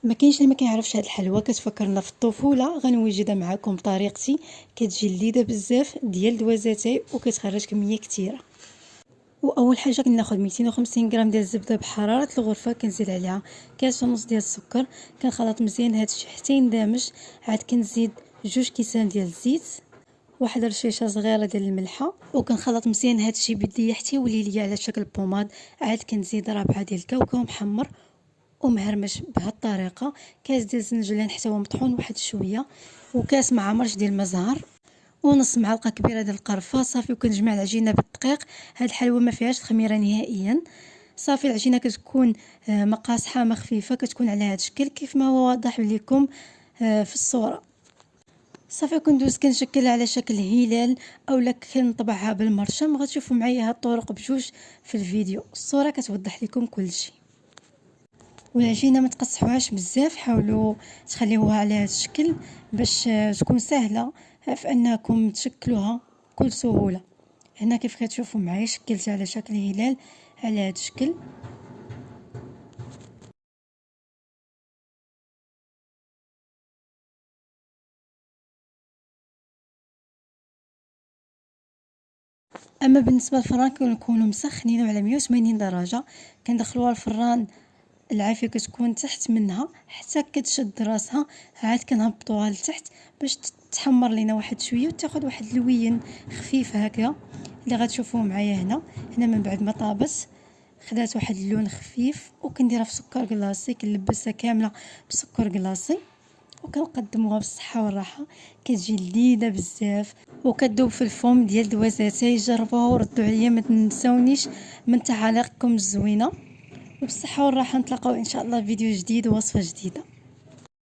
ما كاينش اللي ما كيعرفش هاد الحلوى، كتفكرنا في الطفوله. غنوجدها معكم بطريقتي، كتجي لذيذه بزاف ديال دوازاتي وكتخرج كميه كثيره. واول حاجه كناخذ 250 غرام ديال الزبده بحراره الغرفه، كنزيد عليها كاس ونص ديال السكر، كنخلط مزيان هادشي حتى يندمج. عاد كنزيد 2 كيسان ديال الزيت، واحد رشيشه صغيره ديال الملحه، وكنخلط مزيان هادشي بيديا حتى يولي ليا على شكل بوماد. عاد كنزيد ربعه ديال الكاوكاو محمر ومهرمش بهذه الطريقه، كاس ديال الزنجلان حتى هو مطحون واحد شويه، وكاس مع مرش ديال المزهر، ونص معلقه كبيره ديال القرفه. صافي وكنجمع العجينه بالدقيق. هاد الحلوى ما فيهاش الخميره نهائيا. صافي العجينه كتكون مقاس حامه خفيفه، كتكون على هذا الشكل كيف ما هو واضح لكم في الصوره. صافي كندوز كنشكلها على شكل هلال اولا كنطبعها بالمرشم. غتشوفوا معايا هاد الطرق بجوج في الفيديو، الصوره كتوضح لكم كل شيء. والعجينه ما تقصحوهاش بزاف، حاولوا تخليوها على هذا الشكل باش تكون سهله في انكم تشكلوها بكل سهوله. هنا كيف كتشوفوا معايا شكلتها على شكل هلال على هذا الشكل. اما بالنسبه للفران كنكونوا مسخنينه على 180 درجه، كندخلوها الفران العافيه كتكون تحت منها حتى كتشد راسها. عاد كنهبطوها لتحت باش تحمر لينا واحد شويه وتاخذ واحد اللوين خفيف هكا اللي غتشوفوه معايا هنا. من بعد ما طابت خدات واحد اللون خفيف، وكنديرها في سكر كلاصي، كنلبسها كامله بسكر كلاصي وكنقدموها بالصحه والراحه. كتجي لذيذه بزاف وكتذوب في الفم ديال دوازاتي. جربوها وردوا عليا، ما تنساونيش من تعاليقكم الزوينه. وبالصحه والراحه، نتلاقاو ان شاء الله في فيديو جديد ووصفه جديده.